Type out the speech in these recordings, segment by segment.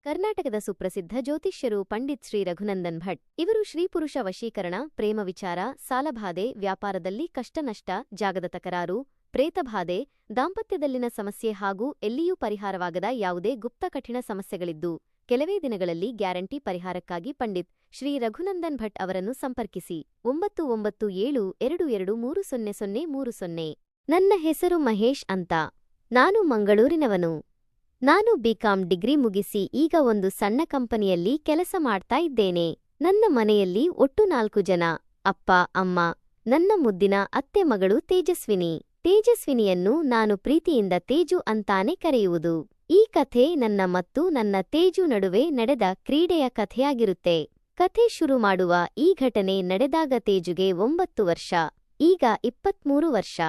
ಕರ್ನಾಟಕದ ಸುಪ್ರಸಿದ್ಧ ಜ್ಯೋತಿಷ್ಯರು ಪಂಡಿತ್ ಶ್ರೀ ರಘುನಂದನ್ ಭಟ್ ಇವರು ಶ್ರೀಪುರುಷ ವಶೀಕರಣ, ಪ್ರೇಮ ವಿಚಾರ, ಸಾಲಬಾಧೆ, ವ್ಯಾಪಾರದಲ್ಲಿ ಕಷ್ಟನಷ್ಟ, ಜಾಗದ ತಕರಾರು, ಪ್ರೇತಬಾಧೆ, ದಾಂಪತ್ಯದಲ್ಲಿನ ಸಮಸ್ಯೆ ಹಾಗೂ ಎಲ್ಲಿಯೂ ಪರಿಹಾರವಾಗದ ಯಾವುದೇ ಗುಪ್ತ ಕಠಿಣ ಸಮಸ್ಯೆಗಳಿದ್ದು ಕೆಲವೇ ದಿನಗಳಲ್ಲಿ ಗ್ಯಾರಂಟಿ ಪರಿಹಾರಕ್ಕಾಗಿ ಪಂಡಿತ್ ಶ್ರೀ ರಘುನಂದನ್ ಭಟ್ ಅವರನ್ನು ಸಂಪರ್ಕಿಸಿ 9972230030. ನನ್ನ ಹೆಸರು ಮಹೇಶ್ ಅಂತ. ನಾನು ಮಂಗಳೂರಿನವನು. ನಾನು ಬಿಕಾಂ ಡಿಗ್ರಿ ಮುಗಿಸಿ ಈಗ ಒಂದು ಸಣ್ಣ ಕಂಪನಿಯಲ್ಲಿ ಕೆಲಸ ಮಾಡ್ತಾ ಇದ್ದೇನೆ. ನನ್ನ ಮನೆಯಲ್ಲಿ ಒಟ್ಟು 4 ಜನ, ಅಪ್ಪ, ಅಮ್ಮ, ನನ್ನ ಮುದ್ದಿನ ಅತ್ತೆ ಮಗಳು ತೇಜಸ್ವಿನಿ. ತೇಜಸ್ವಿನಿಯನ್ನು ನಾನು ಪ್ರೀತಿಯಿಂದ ತೇಜು ಅಂತಾನೆ ಕರೆಯುವುದು. ಈ ಕಥೆ ನನ್ನ ಮತ್ತು ನನ್ನ ತೇಜು ನಡುವೆ ನಡೆದ ಕ್ರೀಡೆಯ ಕಥೆಯಾಗಿರುತ್ತೆ. ಕಥೆ ಶುರು ಮಾಡುವ ಈ ಘಟನೆ ನಡೆದಾಗ ತೇಜುಗೆ 9 ವರ್ಷ, ಈಗ 23 ವರ್ಷ.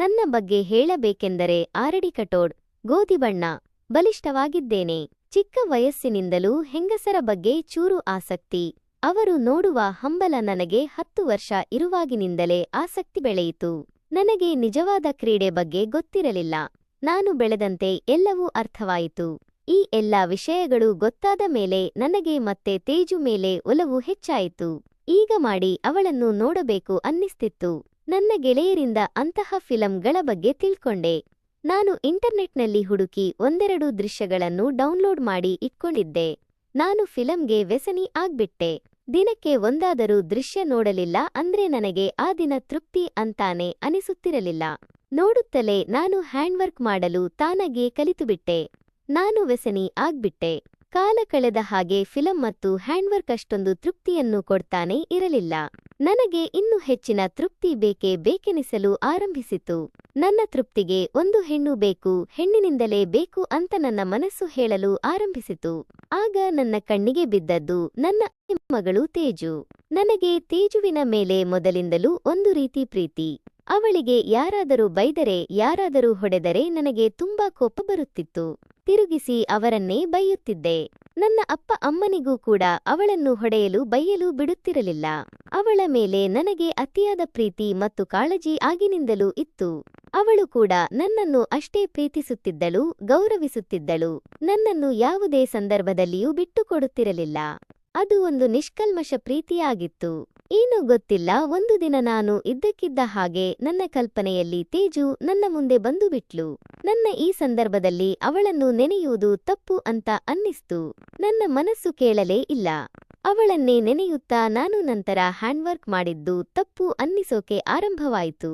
ನನ್ನ ಬಗ್ಗೆ ಹೇಳಬೇಕೆಂದರೆ ಆರಡಿ ಕಟೋಡ್, ಗೋಧಿ ಬಣ್ಣ, ಬಲಿಷ್ಠವಾಗಿದ್ದೇನೆ. ಚಿಕ್ಕ ವಯಸ್ಸಿನಿಂದಲೂ ಹೆಂಗಸರ ಬಗ್ಗೆ ಚೂರು ಆಸಕ್ತಿ. ಅವರು ನೋಡುವ ಹಂಬಲ ನನಗೆ 10 ವರ್ಷ ಇರುವಾಗಿನಿಂದಲೇ ಆಸಕ್ತಿ ಬೆಳೆಯಿತು. ನನಗೆ ನಿಜವಾದ ಕ್ರೀಡೆ ಬಗ್ಗೆ ಗೊತ್ತಿರಲಿಲ್ಲ. ನಾನು ಬೆಳೆದಂತೆ ಎಲ್ಲವೂ ಅರ್ಥವಾಯಿತು. ಈ ಎಲ್ಲ ವಿಷಯಗಳು ಗೊತ್ತಾದ ಮೇಲೆ ನನಗೆ ಮತ್ತೆ ತೇಜು ಮೇಲೆ ಒಲವು ಹೆಚ್ಚಾಯಿತು. ಈಗ ಮಾಡಿ ಅವಳನ್ನು ನೋಡಬೇಕು ಅನ್ನಿಸ್ತಿತ್ತು. ನನ್ನ ಗೆಳೆಯರಿಂದ ಅಂತಹ ಫಿಲಂಗಳ ಬಗ್ಗೆ ತಿಳ್ಕೊಂಡೆ. ನಾನು ಇಂಟರ್ನೆಟ್ನಲ್ಲಿ ಹುಡುಕಿ ಒಂದೆರಡು ದೃಶ್ಯಗಳನ್ನು ಡೌನ್ಲೋಡ್ ಮಾಡಿ ಇಟ್ಕೊಂಡಿದ್ದೆ. ನಾನು ಫಿಲಂಗೆ ವ್ಯಸನಿ ಆಗ್ಬಿಟ್ಟೆ. ದಿನಕ್ಕೆ ಒಂದಾದರೂ ದೃಶ್ಯ ನೋಡಲಿಲ್ಲ ಅಂದ್ರೆ ನನಗೆ ಆ ದಿನ ತೃಪ್ತಿ ಅಂತಾನೆ ಅನಿಸುತ್ತಿರಲಿಲ್ಲ. ನೋಡುತ್ತಲೇ ನಾನು ಹ್ಯಾಂಡ್ವರ್ಕ್ ಮಾಡಲು ತಾನಾಗಿಯೇ ಕಲಿತುಬಿಟ್ಟೆ. ನಾನು ವ್ಯಸನಿ ಆಗ್ಬಿಟ್ಟೆ. ಕಾಲ ಕಳೆದ ಹಾಗೆ ಫಿಲಂ ಮತ್ತು ಹ್ಯಾಂಡ್ವರ್ಕ್ ಅಷ್ಟೊಂದು ತೃಪ್ತಿಯನ್ನು ಕೊಡ್ತಾನೆ ಇರಲಿಲ್ಲ. ನನಗೆ ಇನ್ನೂ ಹೆಚ್ಚಿನ ತೃಪ್ತಿ ಬೇಕೆನಿಸಲು ಆರಂಭಿಸಿತು. ನನ್ನ ತೃಪ್ತಿಗೆ ಒಂದು ಹೆಣ್ಣು ಬೇಕು, ಹೆಣ್ಣಿನಿಂದಲೇ ಬೇಕು ಅಂತ ನನ್ನ ಮನಸ್ಸು ಹೇಳಲು ಆರಂಭಿಸಿತು. ಆಗ ನನ್ನ ಕಣ್ಣಿಗೆ ಬಿದ್ದದ್ದು ನನ್ನ ಮಗಳು ತೇಜು. ನನಗೆ ತೇಜುವಿನ ಮೇಲೆ ಮೊದಲಿಂದಲೂ ಒಂದು ರೀತಿ ಪ್ರೀತಿ. ಅವಳಿಗೆ ಯಾರಾದರೂ ಬೈದರೆ, ಯಾರಾದರೂ ಹೊಡೆದರೆ ನನಗೆ ತುಂಬಾ ಕೋಪ ಬರುತ್ತಿತ್ತು. ತಿರುಗಿಸಿ ಅವರನ್ನೇ ಬೈಯುತ್ತಿದ್ದೆ. ನನ್ನ ಅಪ್ಪ ಅಮ್ಮನಿಗೂ ಕೂಡ ಅವಳನ್ನು ಹೊಡೆಯಲು ಬೈಯಲು ಬಿಡುತ್ತಿರಲಿಲ್ಲ. ಅವಳ ಮೇಲೆ ನನಗೆ ಅತಿಯಾದ ಪ್ರೀತಿ ಮತ್ತು ಕಾಳಜಿ ಆಗಿನಿಂದಲೂ ಇತ್ತು. ಅವಳು ಕೂಡ ನನ್ನನ್ನು ಅಷ್ಟೇ ಪ್ರೀತಿಸುತ್ತಿದ್ದಳು, ಗೌರವಿಸುತ್ತಿದ್ದಳು. ನನ್ನನ್ನು ಯಾವುದೇ ಸಂದರ್ಭದಲ್ಲಿಯೂ ಬಿಟ್ಟುಕೊಡುತ್ತಿರಲಿಲ್ಲ. ಅದು ಒಂದು ನಿಷ್ಕಲ್ಮಶ ಪ್ರೀತಿಯಾಗಿತ್ತು. ಏನೂ ಗೊತ್ತಿಲ್ಲ, ಒಂದು ದಿನ ನಾನು ಇದ್ದಕ್ಕಿದ್ದ ಹಾಗೆ ನನ್ನ ಕಲ್ಪನೆಯಲ್ಲಿ ತೇಜು ನನ್ನ ಮುಂದೆ ಬಂದು ಬಿಟ್ಲು. ನನ್ನ ಈ ಸಂದರ್ಭದಲ್ಲಿ ಅವಳನ್ನು ನೆನೆಯುವುದು ತಪ್ಪು ಅಂತ ಅನ್ನಿಸ್ತು. ನನ್ನ ಮನಸ್ಸು ಕೇಳಲೇ ಇಲ್ಲ. ಅವಳನ್ನೇ ನೆನೆಯುತ್ತಾ ನಾನು ನಂತರ ಹ್ಯಾಂಡ್ವರ್ಕ್ ಮಾಡಿದ್ದು ತಪ್ಪು ಅನ್ನಿಸೋಕೆ ಆರಂಭವಾಯಿತು.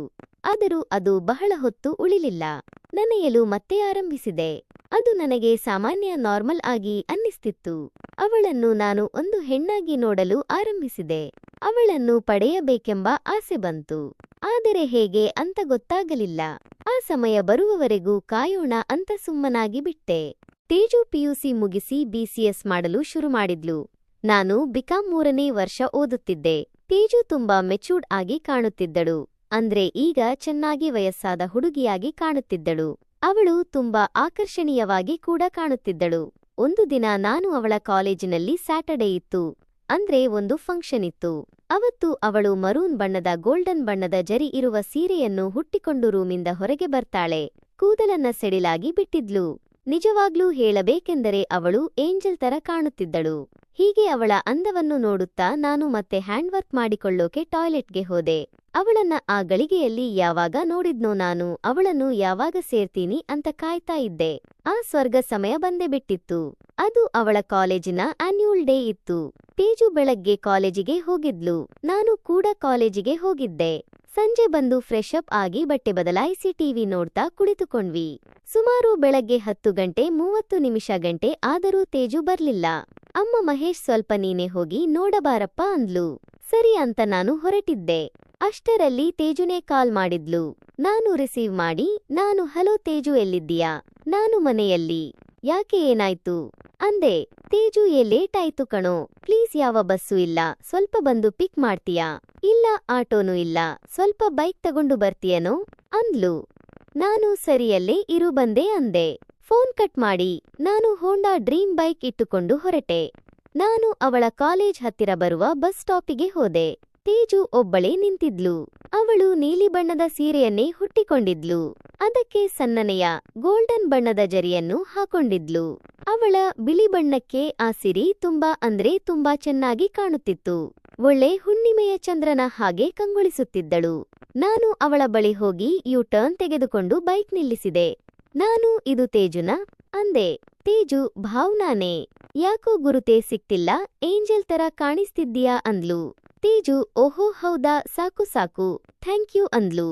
ಆದರೂ ಅದು ಬಹಳ ಹೊತ್ತು ಉಳಿಲಿಲ್ಲ. ನೆನೆಯಲು ಮತ್ತೆ ಆರಂಭಿಸಿದೆ. ಅದು ನನಗೆ ಸಾಮಾನ್ಯ ನಾರ್ಮಲ್ ಆಗಿ ಅನ್ನಿಸ್ತಿತ್ತು. ಅವಳನ್ನು ನಾನು ಒಂದು ಹೆಣ್ಣಾಗಿ ನೋಡಲು ಆರಂಭಿಸಿದೆ. ಅವಳನ್ನು ಪಡೆಯಬೇಕೆಂಬ ಆಸೆ ಬಂತು. ಆದರೆ ಹೇಗೆ ಅಂತ ಗೊತ್ತಾಗಲಿಲ್ಲ. ಆ ಸಮಯ ಬರುವವರೆಗೂ ಕಾಯೋಣ ಅಂತ ಸುಮ್ಮನಾಗಿ ಬಿಟ್ಟೆ. ತೇಜು ಪಿಯುಸಿ ಮುಗಿಸಿ BCS ಮಾಡಲು ಶುರು ಮಾಡಿದ್ಲು. ನಾನು ಬಿಕಾಂ 3ನೇ ವರ್ಷ ಓದುತ್ತಿದ್ದೆ. ತೇಜು ತುಂಬಾ ಮೆಚೂರ್ಡ್ ಆಗಿ ಕಾಣುತ್ತಿದ್ದಳು. ಅಂದ್ರೆ ಈಗ ಚೆನ್ನಾಗಿ ವಯಸ್ಸಾದ ಹುಡುಗಿಯಾಗಿ ಕಾಣುತ್ತಿದ್ದಳು. ಅವಳು ತುಂಬಾ ಆಕರ್ಷಣೀಯವಾಗಿ ಕೂಡ ಕಾಣುತ್ತಿದ್ದಳು. ಒಂದು ದಿನ ನಾನು ಅವಳ ಕಾಲೇಜಿನಲ್ಲಿ ಸ್ಯಾಟರ್ಡೇ ಇತ್ತು. ಅಂದ್ರೆ ಒಂದು ಫಂಕ್ಷನ್ ಇತ್ತು. ಅವತ್ತು ಅವಳು ಮರೂನ್ ಬಣ್ಣದ ಗೋಲ್ಡನ್ ಬಣ್ಣದ ಜರಿ ಇರುವ ಸೀರೆಯನ್ನು ಹುಟ್ಟಿಕೊಂಡು ರೂಮಿಂದ ಹೊರಗೆ ಬರ್ತಾಳೆ. ಕೂದಲನ್ನ ಸೆಡಿಲಾಗಿ ಬಿಟ್ಟಿದ್ಲು. ನಿಜವಾಗ್ಲೂ ಹೇಳಬೇಕೆಂದರೆ ಅವಳು ಏಂಜಲ್ ತರ ಕಾಣುತ್ತಿದ್ದಳು. ಹೀಗೆ ಅವಳ ಅಂದವನ್ನು ನೋಡುತ್ತಾ ನಾನು ಮತ್ತೆ ಹ್ಯಾಂಡ್ವರ್ಕ್ ಮಾಡಿಕೊಳ್ಳೋಕೆ ಟಾಯ್ಲೆಟ್ಗೆ ಹೋದೆ. ಅವಳನ್ನ ಆ ಗಳಿಗೆಯಲ್ಲಿ ಯಾವಾಗ ನೋಡಿದ್ನೋ ನಾನು ಅವಳನ್ನು ಯಾವಾಗ ಸೇರ್ತೀನಿ ಅಂತ ಕಾಯ್ತಾ ಇದ್ದೆ. ಆ ಸ್ವರ್ಗ ಸಮಯ ಬಂದೇ ಬಿಟ್ಟಿತ್ತು. ಅದು ಅವಳ ಕಾಲೇಜಿನ ಆನ್ಯುವಲ್ ಡೇ ಇತ್ತು. ತೇಜು ಬೆಳಗ್ಗೆ ಕಾಲೇಜಿಗೆ ಹೋಗಿದ್ಲು. ನಾನು ಕೂಡ ಕಾಲೇಜಿಗೆ ಹೋಗಿದ್ದೆ. ಸಂಜೆ ಬಂದು ಫ್ರೆಶ್ ಅಪ್ ಆಗಿ ಬಟ್ಟೆ ಬದಲಾಯಿಸಿ ಟಿವಿ ನೋಡ್ತಾ ಕುಳಿತುಕೊಂಡ್ವಿ. ಸುಮಾರು ಬೆಳಗ್ಗೆ 10 ಗಂಟೆ 30 ನಿಮಿಷ ಗಂಟೆ ಆದರೂ ತೇಜು ಬರ್ಲಿಲ್ಲ. ಅಮ್ಮ ಮಹೇಶ್ ಸ್ವಲ್ಪ ನೀನೇ ಹೋಗಿ ನೋಡಬಾರಪ್ಪ ಅಂದ್ಲು. ಸರಿ ಅಂತ ನಾನು ಹೊರಟಿದ್ದೆ. ಅಷ್ಟರಲ್ಲಿ ತೇಜುನೇ ಕಾಲ್ ಮಾಡಿದ್ಲು. ನಾನು ರಿಸೀವ್ ಮಾಡಿ, ನಾನು ಹಲೋ ತೇಜು ಎಲ್ಲಿದ್ದೀಯಾ? ನಾನು ಮನೆಯಲ್ಲಿ. ಯಾಕೆ ಏನಾಯ್ತು ಅಂದೆ. ತೇಜು ಲೇಟ್ ಆಯ್ತು ಕಣೋ, ಪ್ಲೀಸ್ ಯಾವ ಬಸ್ಸು ಇಲ್ಲ, ಸ್ವಲ್ಪ ಬಂದು ಪಿಕ್ ಮಾಡ್ತೀಯಾ? ಇಲ್ಲ ಆಟೋನೂ ಇಲ್ಲ, ಸ್ವಲ್ಪ ಬೈಕ್ ತಗೊಂಡು ಬರ್ತೀಯನೋ ಅಂದ್ಲು. ನಾನು ಸರಿಯಲ್ಲೇ ಇರು ಬಂದೆ ಅಂದೆ. ಫೋನ್ ಕಟ್ ಮಾಡಿ ನಾನು ಹೋಂಡಾ ಡ್ರೀಮ್ ಬೈಕ್ ಇಟ್ಟುಕೊಂಡು ಹೊರಟೆ. ನಾನು ಅವಳ ಕಾಲೇಜ್ ಹತ್ತಿರ ಬರುವ ಬಸ್ ಸ್ಟಾಪಿಗೆ ಹೋದೆ. ತೇಜು ಒಬ್ಬಳೇ ನಿಂತಿದ್ಲು. ಅವಳು ನೀಲಿ ಬಣ್ಣದ ಸೀರೆಯನ್ನೇ ಹುಟ್ಟಿಕೊಂಡಿದ್ಲು. ಅದಕ್ಕೆ ಸನ್ನನೆಯ ಗೋಲ್ಡನ್ ಬಣ್ಣದ ಜರಿಯನ್ನು ಹಾಕೊಂಡಿದ್ಲು. ಅವಳ ಬಿಳಿ ಬಣ್ಣಕ್ಕೆ ಆ ಸಿರಿ ತುಂಬಾ ಚೆನ್ನಾಗಿ ಕಾಣುತ್ತಿತ್ತು. ಒಳ್ಳೆ ಹುಣ್ಣಿಮೆಯ ಚಂದ್ರನ ಹಾಗೆ ಕಂಗೊಳಿಸುತ್ತಿದ್ದಳು. ನಾನು ಅವಳ ಬಳಿ ಹೋಗಿ ಟರ್ನ್ ತೆಗೆದುಕೊಂಡು ಬೈಕ್ ನಿಲ್ಲಿಸಿದೆ. ನಾನು ಇದು ತೇಜುನಾ ಅಂದೆ. ತೇಜು ಭಾವ್ನಾನೇ, ಯಾಕೋ ಗುರುತೇ ಸಿಕ್ತಿಲ್ಲ, ಏಂಜಲ್ ತರ ಕಾಣಿಸ್ತಿದ್ದೀಯಾ ಅಂದ್ಲು. ತೇಜು ಓಹೋ ಹೌದಾ, ಸಾಕು ಸಾಕು, ಥ್ಯಾಂಕ್ ಯು ಅಂದ್ಲು.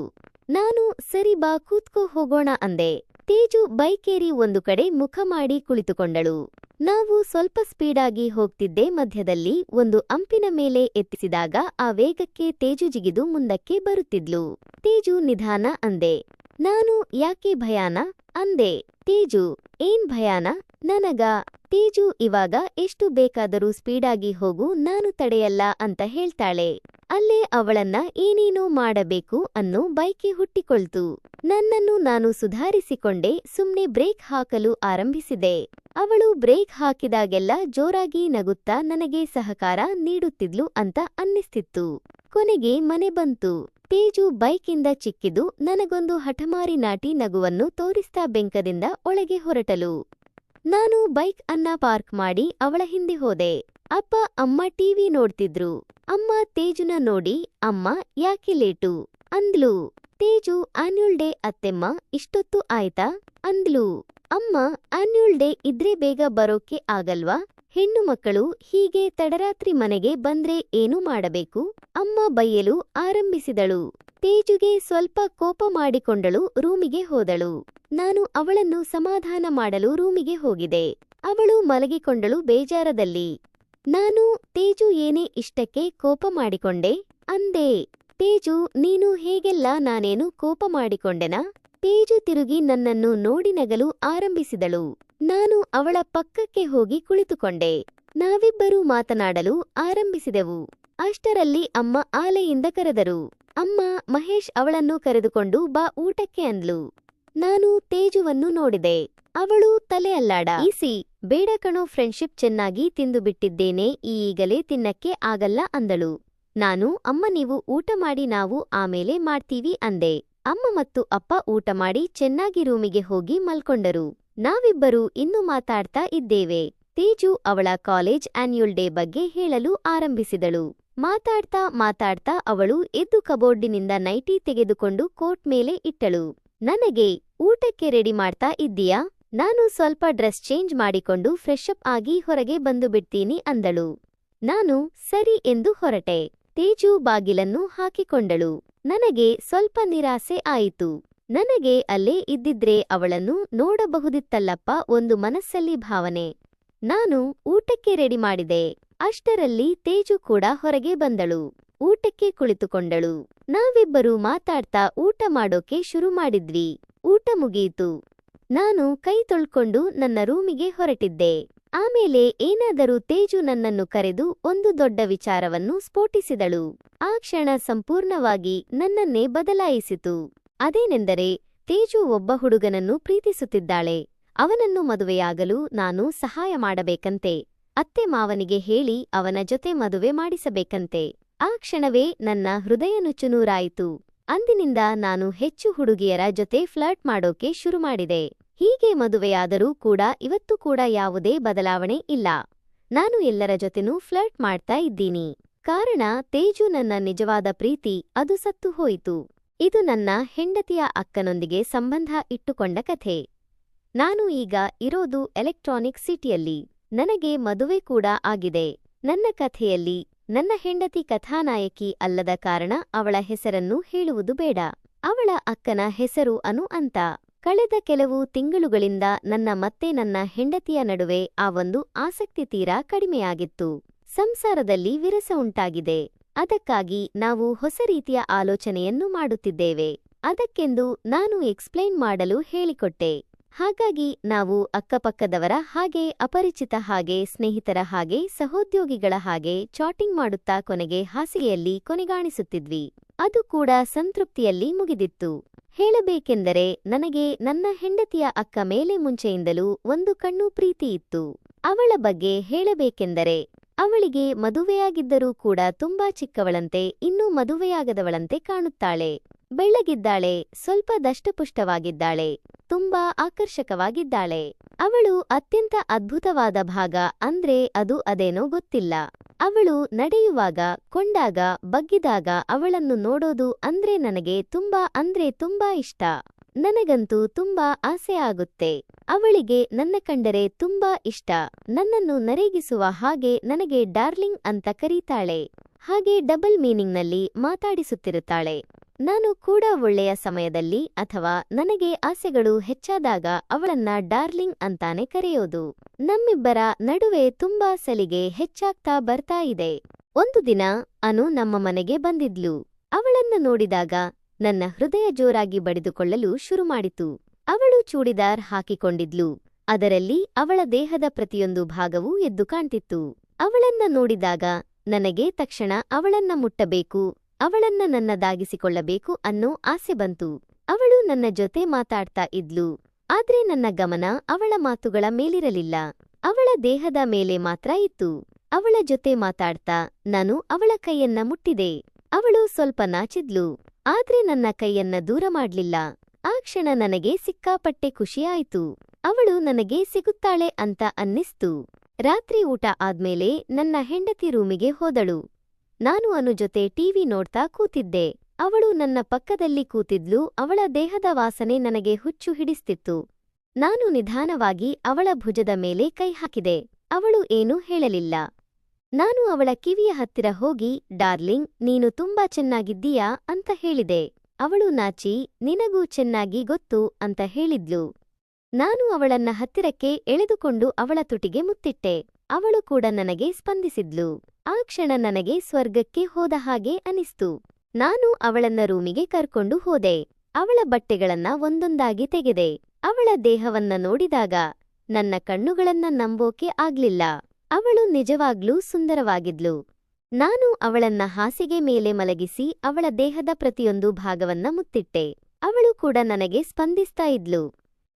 ನಾನು ಸರಿ ಬಾ ಕೂತ್ಕೋ ಹೋಗೋಣ ಅಂದೆ. ತೇಜು ಬೈಕೇರಿ ಒಂದು ಕಡೆ ಮುಖ ಮಾಡಿ ಕುಳಿತುಕೊಂಡಳು. ನಾವು ಸ್ವಲ್ಪ ಸ್ಪೀಡಾಗಿ ಹೋಗ್ತಿದ್ದೆ. ಮಧ್ಯದಲ್ಲಿ ಒಂದು ಅಂಪಿನ ಮೇಲೆ ಎತ್ತಿಸಿದಾಗ ಆ ವೇಗಕ್ಕೆ ತೇಜು ಜಿಗಿದು ಮುಂದಕ್ಕೆ ಬರುತ್ತಿದ್ಲು. ತೇಜು ನಿಧಾನ ಅಂದೆ. ನಾನು ಯಾಕೆ ಭಯಾನ ಅಂದೆ. ತೇಜು ಏನ್ ಭಯಾನ ನನಗ? ತೇಜು ಇವಾಗ ಎಷ್ಟು ಬೇಕಾದರೂ ಸ್ಪೀಡಾಗಿ ಹೋಗು, ನಾನು ತಡೆಯಲ್ಲ ಅಂತ ಹೇಳ್ತಾಳೆ. ಅಲ್ಲೇ ಅವಳನ್ನ ಏನೇನೋ ಮಾಡಬೇಕು ಅನ್ನೋ ಬೈಕೆ ಹುಟ್ಟಿಕೊಳ್ತು. ನನ್ನನ್ನು ನಾನು ಸುಧಾರಿಸಿಕೊಂಡೆ. ಸುಮ್ನೆ ಬ್ರೇಕ್ ಹಾಕಲು ಆರಂಭಿಸಿದೆ. ಅವಳು ಬ್ರೇಕ್ ಹಾಕಿದಾಗೆಲ್ಲ ಜೋರಾಗಿ ನಗುತ್ತಾ ನನಗೆ ಸಹಕಾರ ನೀಡುತ್ತಿದ್ಲು ಅಂತ ಅನ್ನಿಸ್ತಿತ್ತು. ಕೊನೆಗೆ ಮನೆ ಬಂತು. ತೇಜು ಬೈಕಿಂದ ಚಿಕ್ಕಿದು ನನಗೊಂದು ಹಠಮಾರಿ ನಾಟಿ ನಗುವನ್ನು ತೋರಿಸ್ತಾ ಬೆಂಕದಿಂದ ಒಳಗೆ ಹೊರಟಲು. ನಾನು ಬೈಕ್ ಅನ್ನ ಪಾರ್ಕ್ ಮಾಡಿ ಅವಳ ಹಿಂದೆ ಹೋದೆ. ಅಪ್ಪ ಅಮ್ಮ ಟಿವಿ ನೋಡ್ತಿದ್ರು. ಅಮ್ಮ ತೇಜುನ ನೋಡಿ, ಅಮ್ಮ ಯಾಕೆ ಲೇಟು ಅಂದ್ಲು. ತೇಜು ಆನ್ಯುವಲ್ ಡೇ ಅತ್ತೆಮ್ಮ, ಇಷ್ಟೊತ್ತು ಆಯ್ತಾ ಅಂದ್ಲು. ಅಮ್ಮ ಆನ್ಯುವಲ್ ಡೇ ಇದ್ರೆ ಬೇಗ ಬರೋಕೆ ಆಗಲ್ವಾ? ಹೆಣ್ಣು ಮಕ್ಕಳು ಹೀಗೆ ತಡರಾತ್ರಿ ಮನೆಗೆ ಬಂದ್ರೆ ಏನು ಮಾಡಬೇಕು? ಅಮ್ಮ ಬೈಯಲು ಆರಂಭಿಸಿದಳು. ತೇಜುಗೆ ಸ್ವಲ್ಪ ಕೋಪ ಮಾಡಿಕೊಂಡಳು. ರೂಮಿಗೆ ಹೋದಳು. ನಾನು ಅವಳನ್ನು ಸಮಾಧಾನ ಮಾಡಲು ರೂಮಿಗೆ ಹೋಗಿದೆ. ಅವಳು ಮಲಗಿಕೊಂಡಳು ಬೇಜಾರದಲ್ಲಿ. ನಾನು ತೇಜು ಏನೇ ಇಷ್ಟಕ್ಕೆ ಕೋಪ ಮಾಡಿಕೊಂಡೆ ಅಂದೆ. ತೇಜು ನೀನು ಹೇಗೆಲ್ಲ, ನಾನೇನು ಕೋಪ ಮಾಡಿಕೊಂಡೆನಾ? ತೇಜು ತಿರುಗಿ ನನ್ನನ್ನು ನೋಡಿ ನಗಲು ಆರಂಭಿಸಿದಳು. ನಾನು ಅವಳ ಪಕ್ಕಕ್ಕೆ ಹೋಗಿ ಕುಳಿತುಕೊಂಡೆ. ನಾವಿಬ್ಬರೂ ಮಾತನಾಡಲು ಆರಂಭಿಸಿದೆವು. ಅಷ್ಟರಲ್ಲಿ ಅಮ್ಮ ಆಲೆಯಿಂದ ಕರೆದರು. ಅಮ್ಮ ಮಹೇಶ್ ಅವಳನ್ನು ಕರೆದುಕೊಂಡು ಬಾ ಊಟಕ್ಕೆ ಅಂದ್ಲು. ನಾನು ತೇಜುವನ್ನು ನೋಡಿದೆ. ಅವಳು ತಲೆ ಅಲ್ಲಾಡಿಸಿ ಬೇಡ ಕಣೋ, ಫ್ರೆಂಡ್ಶಿಪ್ ಚೆನ್ನಾಗಿ ತಿಂದು ಬಿಟ್ಟಿದ್ದೇನೆ, ಈಗಲೇ ತಿನ್ನಕ್ಕೆ ಆಗಲ್ಲ ಅಂದಳು. ನಾನು ಅಮ್ಮ ನೀವು ಊಟ ಮಾಡಿ, ನಾವು ಆಮೇಲೆ ಮಾಡ್ತೀವಿ ಅಂದೆ. ಅಮ್ಮ ಮತ್ತು ಅಪ್ಪ ಊಟ ಮಾಡಿ ಚೆನ್ನಾಗಿ ರೂಮಿಗೆ ಹೋಗಿ ಮಲ್ಕೊಂಡರು. ನಾವಿಬ್ಬರೂ ಇನ್ನೂ ಮಾತಾಡ್ತಾ ಇದ್ದೇವೆ. ತೇಜು ಅವಳ ಕಾಲೇಜ್ ಆನ್ಯುವಲ್ ಡೇ ಬಗ್ಗೆ ಹೇಳಲು ಆರಂಭಿಸಿದಳು. ಮಾತಾಡ್ತಾ ಅವಳು ಎದ್ದು ಕಬೋರ್ಡಿನಿಂದ ನೈಟಿ ತೆಗೆದುಕೊಂಡು ಕೋಟ್ ಮೇಲೆ ಇಟ್ಟಳು. ನನಗೆ ಊಟಕ್ಕೆ ರೆಡಿ ಮಾಡ್ತಾ ಇದ್ದೀಯಾ? ನಾನು ಸ್ವಲ್ಪ ಡ್ರೆಸ್ ಚೇಂಜ್ ಮಾಡಿಕೊಂಡು ಫ್ರೆಶ್ ಅಪ್ ಆಗಿ ಹೊರಗೆ ಬಂದು ಬಿಡ್ತೀನಿ ಅಂದಳು. ನಾನು ಸರಿ ಎಂದು ಹೊರಟೆ. ತೇಜು ಬಾಗಿಲನ್ನು ಹಾಕಿಕೊಂಡಳು. ನನಗೆ ಸ್ವಲ್ಪ ನಿರಾಸೆ ಆಯಿತು. ನನಗೆ ಅಲ್ಲೇ ಇದ್ದಿದ್ರೆ ಅವಳನ್ನು ನೋಡಬಹುದಿತ್ತಲ್ಲಪ್ಪ, ಒಂದು ಮನಸ್ಸಲ್ಲಿ ಭಾವನೆ. ನಾನು ಊಟಕ್ಕೆ ರೆಡಿ ಮಾಡಿದೆ. ಅಷ್ಟರಲ್ಲಿ ತೇಜು ಕೂಡ ಹೊರಗೆ ಬಂದಳು. ಊಟಕ್ಕೆ ಕುಳಿತುಕೊಂಡಳು. ನಾವಿಬ್ಬರೂ ಮಾತಾಡ್ತಾ ಊಟ ಮಾಡೋಕೆ ಶುರು ಮಾಡಿದ್ವಿ. ಊಟ ಮುಗಿಯಿತು. ನಾನು ಕೈ ತೊಳ್ಕೊಂಡು ನನ್ನ ರೂಮಿಗೆ ಹೊರಟಿದ್ದೆ. ಆಮೇಲೆ ಏನಾದರೂ ತೇಜು ನನ್ನನ್ನು ಕರೆದು ಒಂದು ದೊಡ್ಡ ವಿಚಾರವನ್ನು ಸ್ಫೋಟಿಸಿದಳು. ಆ ಕ್ಷಣ ಸಂಪೂರ್ಣವಾಗಿ ನನ್ನನ್ನೇ ಬದಲಾಯಿಸಿತು. ಅದೇನೆಂದರೆ, ತೇಜು ಒಬ್ಬ ಹುಡುಗನನ್ನು ಪ್ರೀತಿಸುತ್ತಿದ್ದಾಳೆ. ಅವನನ್ನು ಮದುವೆಯಾಗಲು ನಾನು ಸಹಾಯ ಮಾಡಬೇಕಂತೆ. ಅತ್ತೆ ಮಾವನಿಗೆ ಹೇಳಿ ಅವನ ಜೊತೆ ಮದುವೆ ಮಾಡಿಸಬೇಕಂತೆ. ಆ ಕ್ಷಣವೇ ನನ್ನ ಹೃದಯ ನುಚ್ಚುನೂರಾಯಿತು. ಅಂದಿನಿಂದ ನಾನು ಹೆಚ್ಚು ಹುಡುಗಿಯರ ಜೊತೆ ಫ್ಲರ್ಟ್ ಮಾಡೋಕೆ ಶುರು ಮಾಡಿದೆ. ಹೀಗೆ ಮದುವೆಯಾದರೂ ಕೂಡ ಇವತ್ತು ಕೂಡ ಯಾವುದೇ ಬದಲಾವಣೆ ಇಲ್ಲ. ನಾನು ಎಲ್ಲರ ಜೊತೆನೂ ಫ್ಲರ್ಟ್ ಮಾಡ್ತಾ ಇದ್ದೀನಿ. ಕಾರಣ ತೇಜು ನನ್ನ ನಿಜವಾದ ಪ್ರೀತಿ, ಅದು ಸತ್ತು ಹೋಯಿತು. ಇದು ನನ್ನ ಹೆಂಡತಿಯ ಅಕ್ಕನೊಂದಿಗೆ ಸಂಬಂಧ ಇಟ್ಟುಕೊಂಡ ಕಥೆ. ನಾನು ಈಗ ಇರೋದು ಎಲೆಕ್ಟ್ರಾನಿಕ್ ಸಿಟಿಯಲ್ಲಿ. ನನಗೆ ಮದುವೆ ಕೂಡ ಆಗಿದೆ. ನನ್ನ ಕಥೆಯಲ್ಲಿ ನನ್ನ ಹೆಂಡತಿ ಕಥಾನಾಯಕಿ ಅಲ್ಲದ ಕಾರಣ ಅವಳ ಹೆಸರನ್ನು ಹೇಳುವುದು ಬೇಡ. ಅವಳ ಅಕ್ಕನ ಹೆಸರು ಅನು ಅಂತ. ಕಳೆದ ಕೆಲವು ತಿಂಗಳುಗಳಿಂದ ನನ್ನ ಹೆಂಡತಿಯ ನಡುವೆ ಆ ಒಂದು ಆಸಕ್ತಿ ತೀರಾ ಕಡಿಮೆಯಾಗಿತ್ತು. ಸಂಸಾರದಲ್ಲಿ ವಿರಸ ಉಂಟಾಗಿದೆ. ಅದಕ್ಕಾಗಿ ನಾವು ಹೊಸ ರೀತಿಯ ಆಲೋಚನೆಯನ್ನು ಮಾಡುತ್ತಿದ್ದೇವೆ. ಅದಕ್ಕೆಂದು ನಾನು ಎಕ್ಸ್ಪ್ಲೈನ್ ಮಾಡಲು ಹೇಳಿಕೊಟ್ಟೆ. ಹಾಗಾಗಿ ನಾವು ಅಕ್ಕಪಕ್ಕದವರ ಹಾಗೆ, ಅಪರಿಚಿತ ಹಾಗೆ, ಸ್ನೇಹಿತರ ಹಾಗೆ, ಸಹೋದ್ಯೋಗಿಗಳ ಹಾಗೆ ಚಾಟಿಂಗ್ ಮಾಡುತ್ತಾ ಕೊನೆಗೆ ಹಾಸಿಗೆಯಲ್ಲಿ ಕೊನೆಗಾಣಿಸುತ್ತಿದ್ವಿ. ಅದು ಕೂಡ ಸಂತೃಪ್ತಿಯಲ್ಲಿ ಮುಗಿದಿತ್ತು. ಹೇಳಬೇಕೆಂದರೆ ನನಗೆ ನನ್ನ ಹೆಂಡತಿಯ ಅಕ್ಕ ಮೇಲೆ ಮುಂಚೆಯಿಂದಲೂ ಒಂದು ಕಣ್ಣು ಪ್ರೀತಿ ಇತ್ತು. ಅವಳ ಬಗ್ಗೆ ಹೇಳಬೇಕೆಂದರೆ ಅವಳಿಗೆ ಮದುವೆಯಾಗಿದ್ದರೂ ಕೂಡ ತುಂಬಾ ಚಿಕ್ಕವಳಂತೆ, ಇನ್ನೂ ಮದುವೆಯಾಗದವಳಂತೆ ಕಾಣುತ್ತಾಳೆ. ಬೆಳ್ಳಗಿದ್ದಾಳೆ, ಸ್ವಲ್ಪ ದಷ್ಟಪುಷ್ಟವಾಗಿದ್ದಾಳೆ, ತುಂಬಾ ಆಕರ್ಷಕವಾಗಿದ್ದಾಳೆ. ಅವಳು ಅತ್ಯಂತ ಅದ್ಭುತವಾದ ಭಾಗ ಅಂದ್ರೆ ಅದು ಅದೇನೋ ಗೊತ್ತಿಲ್ಲ. ಅವಳು ನಡೆಯುವಾಗ, ಕೊಂಡಾಗ, ಬಗ್ಗಿದಾಗ ಅವಳನ್ನು ನೋಡೋದು ಅಂದ್ರೆ ನನಗೆ ತುಂಬಾ ಇಷ್ಟ. ನನಗಂತೂ ತುಂಬಾ ಆಸೆ ಆಗುತ್ತೆ. ಅವಳಿಗೆ ನನ್ನ ಕಂಡರೆ ತುಂಬಾ ಇಷ್ಟ. ನನ್ನನ್ನು ನರೇಗಿಸುವ ಹಾಗೆ ನನಗೆ ಡಾರ್ಲಿಂಗ್ ಅಂತ ಕರೀತಾಳೆ. ಹಾಗೆ ಡಬಲ್ ಮೀನಿಂಗ್ನಲ್ಲಿ ಮಾತಾಡಿಸುತ್ತಿರುತ್ತಾಳೆ. ನಾನು ಕೂಡ ಒಳ್ಳೆಯ ಸಮಯದಲ್ಲಿ ಅಥವಾ ನನಗೆ ಆಸೆಗಳು ಹೆಚ್ಚಾದಾಗ ಅವಳನ್ನ ಡಾರ್ಲಿಂಗ್ ಅಂತಾನೆ ಕರೆಯೋದು. ನಮ್ಮಿಬ್ಬರ ನಡುವೆ ತುಂಬಾ ಸಲಿಗೆ ಹೆಚ್ಚಾಗ್ತಾ ಬರ್ತಾ ಇದೆ. ಒಂದು ದಿನ ಅನು ನಮ್ಮ ಮನೆಗೆ ಬಂದಿದ್ಲು. ಅವಳನ್ನು ನೋಡಿದಾಗ ನನ್ನ ಹೃದಯ ಜೋರಾಗಿ ಬಡಿದುಕೊಳ್ಳಲು ಶುರುಮಾಡಿತು. ಅವಳು ಚೂಡಿದಾರ್ ಹಾಕಿಕೊಂಡಿದ್ಲು. ಅದರಲ್ಲಿ ಅವಳ ದೇಹದ ಪ್ರತಿಯೊಂದು ಭಾಗವೂ ಎದ್ದು ಕಾಣ್ತಿತ್ತು. ಅವಳನ್ನ ನೋಡಿದಾಗ ನನಗೆ ತಕ್ಷಣ ಅವಳನ್ನ ಮುಟ್ಟಬೇಕು, ಅವಳನ್ನ ನನ್ನದಾಗಿಸಿಕೊಳ್ಳಬೇಕು ಅನ್ನೋ ಆಸೆ ಬಂತು. ಅವಳು ನನ್ನ ಜೊತೆ ಮಾತಾಡ್ತಾ ಇದ್ಲು. ಆದ್ರೆ ನನ್ನ ಗಮನ ಅವಳ ಮಾತುಗಳ ಮೇಲಿರಲಿಲ್ಲ. ಅವಳ ದೇಹದ ಮೇಲೆ ಮಾತ್ರ ಇತ್ತು. ಅವಳ ಜೊತೆ ಮಾತಾಡ್ತಾ ನಾನು ಅವಳ ಕೈಯನ್ನ ಮುಟ್ಟಿದೆ. ಅವಳು ಸ್ವಲ್ಪ ನಾಚಿದ್ಲು, ಆದ್ರೆ ನನ್ನ ಕೈಯನ್ನ ದೂರ ಮಾಡ್ಲಿಲ್ಲ. ಆ ಕ್ಷಣ ನನಗೆ ಸಿಕ್ಕಾಪಟ್ಟೆ ಖುಷಿಯಾಯಿತು. ಅವಳು ನನಗೆ ಸಿಗುತ್ತಾಳೆ ಅಂತ ಅನ್ನಿಸ್ತು. ರಾತ್ರಿ ಊಟ ಆದ್ಮೇಲೆ ನನ್ನ ಹೆಂಡತಿ ರೂಮಿಗೆ ಹೋದಳು. ನಾನು ಅನು ಜೊತೆ ಟಿವಿ ನೋಡ್ತಾ ಕೂತಿದ್ದೆ. ಅವಳು ನನ್ನ ಪಕ್ಕದಲ್ಲಿ ಕೂತಿದ್ಲು. ಅವಳ ದೇಹದ ವಾಸನೆ ನನಗೆ ಹುಚ್ಚು ಹಿಡಿಸ್ತಿತ್ತು. ನಾನು ನಿಧಾನವಾಗಿ ಅವಳ ಭುಜದ ಮೇಲೆ ಕೈ ಹಾಕಿದೆ. ಅವಳು ಏನೂ ಹೇಳಲಿಲ್ಲ. ನಾನು ಅವಳ ಕಿವಿಯ ಹತ್ತಿರ ಹೋಗಿ ಡಾರ್ಲಿಂಗ್, ನೀನು ತುಂಬಾ ಚೆನ್ನಾಗಿದ್ದೀಯಾ ಅಂತ ಹೇಳಿದೆ. ಅವಳು ನಾಚಿ ನಿನಗೂ ಚೆನ್ನಾಗಿ ಗೊತ್ತು ಅಂತ ಹೇಳಿದ್ಲು. ನಾನು ಅವಳನ್ನ ಹತ್ತಿರಕ್ಕೆ ಎಳೆದುಕೊಂಡು ಅವಳ ತುಟಿಗೆ ಮುತ್ತಿಟ್ಟೆ. ಅವಳು ಕೂಡ ನನಗೆ ಸ್ಪಂದಿಸಿದ್ಲು. ಆ ಕ್ಷಣ ನನಗೆ ಸ್ವರ್ಗಕ್ಕೆ ಹೋದ ಹಾಗೆ ಅನಿಸ್ತು. ನಾನು ಅವಳನ್ನ ರೂಮಿಗೆ ಕರ್ಕೊಂಡು ಹೋದೆ. ಅವಳ ಬಟ್ಟೆಗಳನ್ನ ಒಂದೊಂದಾಗಿ ತೆಗೆದೆ. ಅವಳ ದೇಹವನ್ನ ನೋಡಿದಾಗ ನನ್ನ ಕಣ್ಣುಗಳನ್ನ ನಂಬೋಕೆ ಆಗ್ಲಿಲ್ಲ. ಅವಳು ನಿಜವಾಗ್ಲೂ ಸುಂದರವಾಗಿದ್ಲು. ನಾನು ಅವಳನ್ನ ಹಾಸಿಗೆ ಮೇಲೆ ಮಲಗಿಸಿ ಅವಳ ದೇಹದ ಪ್ರತಿಯೊಂದು ಭಾಗವನ್ನ ಮುತ್ತಿಟ್ಟೆ. ಅವಳು ಕೂಡ ನನಗೆ ಸ್ಪಂದಿಸ್ತಾ ಇದ್ಲು.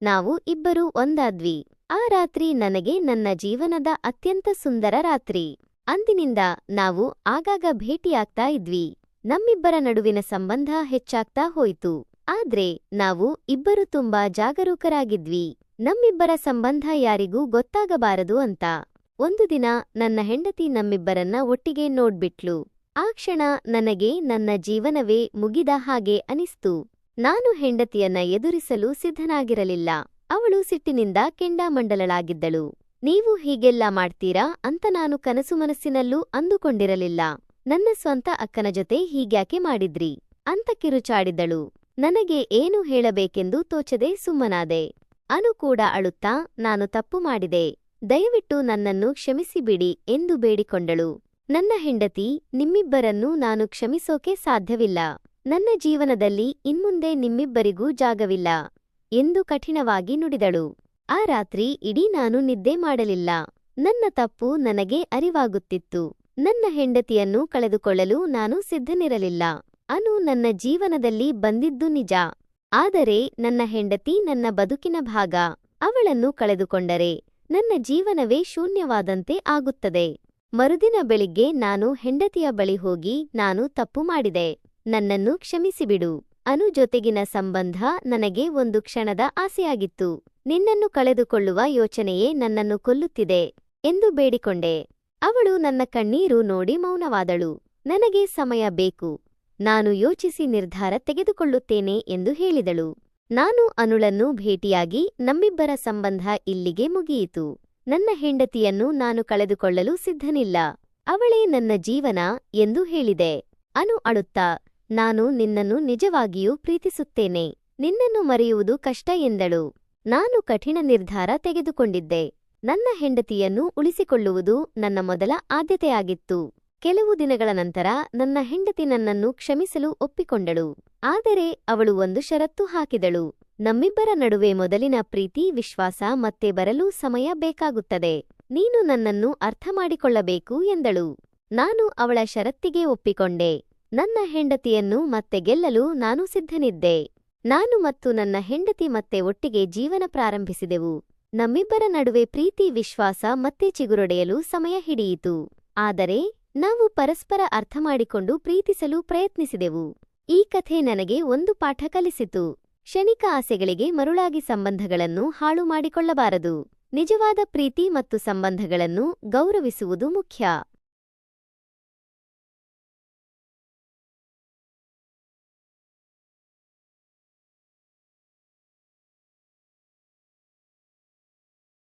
ನಾವು ಇಬ್ಬರೂ ಒಂದಾದ್ವಿ. ಆ ರಾತ್ರಿ ನನಗೆ ನನ್ನ ಜೀವನದ ಅತ್ಯಂತ ಸುಂದರ ರಾತ್ರಿ. ಅಂದಿನಿಂದ ನಾವು ಆಗಾಗ ಭೇಟಿಯಾಗ್ತಾ ಇದ್ವಿ. ನಮ್ಮಿಬ್ಬರ ನಡುವಿನ ಸಂಬಂಧ ಹೆಚ್ಚಾಗ್ತಾ ಹೋಯಿತು. ಆದ್ರೆ ನಾವು ಇಬ್ಬರು ತುಂಬಾ ಜಾಗರೂಕರಾಗಿದ್ವಿ. ನಮ್ಮಿಬ್ಬರ ಸಂಬಂಧ ಯಾರಿಗೂ ಗೊತ್ತಾಗಬಾರದು ಅಂತ. ಒಂದು ದಿನ ನನ್ನ ಹೆಂಡತಿ ನಮ್ಮಿಬ್ಬರನ್ನ ಒಟ್ಟಿಗೆ ನೋಡ್ಬಿಟ್ಲು. ಆ ಕ್ಷಣ ನನಗೆ ನನ್ನ ಜೀವನವೇ ಮುಗಿದ ಹಾಗೆ ಅನಿಸ್ತು. ನಾನು ಹೆಂಡತಿಯನ್ನ ಎದುರಿಸಲು ಸಿದ್ಧನಾಗಿರಲಿಲ್ಲ. ಅವಳು ಸಿಟ್ಟಿನಿಂದ ಕೆಂಡಾಮಂಡಲಳಾಗಿದ್ದಳು. ನೀವು ಹೀಗೆಲ್ಲ ಮಾಡ್ತೀರಾ ಅಂತ ನಾನು ಕನಸು ಮನಸ್ಸಿನಲ್ಲೂ ಅಂದುಕೊಂಡಿರಲಿಲ್ಲ. ನನ್ನ ಸ್ವಂತ ಅಕ್ಕನ ಜೊತೆ ಹೀಗ್ಯಾಕೆ ಮಾಡಿದ್ರಿ ಅಂತ ಕಿರುಚಾಡಿದಳು. ನನಗೆ ಏನು ಹೇಳಬೇಕೆಂದು ತೋಚದೆ ಸುಮ್ಮನಾದೆ. ಅನು ಕೂಡ ಅಳುತ್ತಾ ನಾನು ತಪ್ಪು ಮಾಡಿದೆ, ದಯವಿಟ್ಟು ನನ್ನನ್ನು ಕ್ಷಮಿಸಿಬಿಡಿ ಎಂದು ಬೇಡಿಕೊಂಡಳು. ನನ್ನ ಹೆಂಡತಿ, ನಿಮ್ಮಿಬ್ಬರನ್ನೂ ನಾನು ಕ್ಷಮಿಸೋಕೆ ಸಾಧ್ಯವಿಲ್ಲ. ನನ್ನ ಜೀವನದಲ್ಲಿ ಇನ್ಮುಂದೆ ನಿಮ್ಮಿಬ್ಬರಿಗೂ ಜಾಗವಿಲ್ಲ ಎಂದು ಕಠಿಣವಾಗಿ ನುಡಿದಳು. ಆ ರಾತ್ರಿ ಇಡೀ ನಾನು ನಿದ್ದೆ ಮಾಡಲಿಲ್ಲ. ನನ್ನ ತಪ್ಪು ನನಗೆ ಅರಿವಾಗುತ್ತಿತ್ತು. ನನ್ನ ಹೆಂಡತಿಯನ್ನು ಕಳೆದುಕೊಳ್ಳಲು ನಾನು ಸಿದ್ಧನಿರಲಿಲ್ಲ. ಅನು ನನ್ನ ಜೀವನದಲ್ಲಿ ಬಂದಿದ್ದು ನಿಜ. ಆದರೆ ನನ್ನ ಹೆಂಡತಿ ನನ್ನ ಬದುಕಿನ ಭಾಗ. ಅವಳನ್ನು ಕಳೆದುಕೊಂಡರೆ ನನ್ನ ಜೀವನವೇ ಶೂನ್ಯವಾದಂತೆ ಆಗುತ್ತದೆ. ಮರುದಿನ ಬೆಳಿಗ್ಗೆ ನಾನು ಹೆಂಡತಿಯ ಬಳಿ ಹೋಗಿ ನಾನು ತಪ್ಪು ಮಾಡಿದೆ, ನನ್ನನ್ನು ಕ್ಷಮಿಸಿಬಿಡು. ಅನು ಜೊತೆಗಿನ ಸಂಬಂಧ ನನಗೆ ಒಂದು ಕ್ಷಣದ ಆಸೆಯಾಗಿತ್ತು. ನಿನ್ನನ್ನು ಕಳೆದುಕೊಳ್ಳುವ ಯೋಚನೆಯೇ ನನ್ನನ್ನು ಕೊಲ್ಲುತ್ತಿದೆ ಎಂದು ಬೇಡಿಕೊಂಡೆ. ಅವಳು ನನ್ನ ಕಣ್ಣೀರು ನೋಡಿ ಮೌನವಾದಳು. ನನಗೆ ಸಮಯ ಬೇಕು, ನಾನು ಯೋಚಿಸಿ ನಿರ್ಧಾರ ತೆಗೆದುಕೊಳ್ಳುತ್ತೇನೆ ಎಂದು ಹೇಳಿದಳು. ನಾನು ಅನುಳನ್ನು ಭೇಟಿಯಾಗಿ ನಮ್ಮಿಬ್ಬರ ಸಂಬಂಧ ಇಲ್ಲಿಗೆ ಮುಗಿಯಿತು. ನನ್ನ ಹೆಂಡತಿಯನ್ನು ನಾನು ಕಳೆದುಕೊಳ್ಳಲು ಸಿದ್ಧನಿಲ್ಲ. ಅವಳೇ ನನ್ನ ಜೀವನ ಎಂದು ಹೇಳಿದೆ. ಅನು ಅಳುತ್ತಾ, ನಾನು ನಿನ್ನನ್ನು ನಿಜವಾಗಿಯೂ ಪ್ರೀತಿಸುತ್ತೇನೆ, ನಿನ್ನನ್ನು ಮರೆಯುವುದು ಕಷ್ಟ ಎಂದಳು. ನಾನು ಕಠಿಣ ನಿರ್ಧಾರ ತೆಗೆದುಕೊಂಡಿದ್ದೆ. ನನ್ನ ಹೆಂಡತಿಯನ್ನು ಉಳಿಸಿಕೊಳ್ಳುವುದು ನನ್ನ ಮೊದಲ ಆದ್ಯತೆಯಾಗಿತ್ತು. ಕೆಲವು ದಿನಗಳ ನಂತರ ನನ್ನ ಹೆಂಡತಿ ನನ್ನನ್ನು ಕ್ಷಮಿಸಲು ಒಪ್ಪಿಕೊಂಡಳು. ಆದರೆ ಅವಳು ಒಂದು ಷರತ್ತು ಹಾಕಿದಳು. ನಮ್ಮಿಬ್ಬರ ನಡುವೆ ಮೊದಲಿನ ಪ್ರೀತಿ ವಿಶ್ವಾಸ ಮತ್ತೆ ಬರಲು ಸಮಯ ಬೇಕಾಗುತ್ತದೆ. ನೀನು ನನ್ನನ್ನು ಅರ್ಥಮಾಡಿಕೊಳ್ಳಬೇಕು ಎಂದಳು. ನಾನು ಅವಳ ಷರತ್ತಿಗೆ ಒಪ್ಪಿಕೊಂಡೆ. ನನ್ನ ಹೆಂಡತಿಯನ್ನು ಮತ್ತೆ ಗೆಲ್ಲಲು ನಾನು ಸಿದ್ಧನಿದ್ದೆ. ನಾನು ಮತ್ತು ನನ್ನ ಹೆಂಡತಿ ಮತ್ತೆ ಒಟ್ಟಿಗೆ ಜೀವನ ಪ್ರಾರಂಭಿಸಿದೆವು. ನಮ್ಮಿಬ್ಬರ ನಡುವೆ ಪ್ರೀತಿ ವಿಶ್ವಾಸ ಮತ್ತೆ ಚಿಗುರೊಡೆಯಲು ಸಮಯ ಹಿಡಿಯಿತು. ಆದರೆ ನಾವು ಪರಸ್ಪರ ಅರ್ಥಮಾಡಿಕೊಂಡು ಪ್ರೀತಿಸಲು ಪ್ರಯತ್ನಿಸಿದೆವು. ಈ ಕಥೆ ನನಗೆ ಒಂದು ಪಾಠ ಕಲಿಸಿತು. ಕ್ಷಣಿಕ ಆಸೆಗಳಿಗೆ ಮರುಳಾಗಿ ಸಂಬಂಧಗಳನ್ನು ಹಾಳು ಮಾಡಿಕೊಳ್ಳಬಾರದು. ನಿಜವಾದ ಪ್ರೀತಿ ಮತ್ತು ಸಂಬಂಧಗಳನ್ನು ಗೌರವಿಸುವುದು ಮುಖ್ಯ.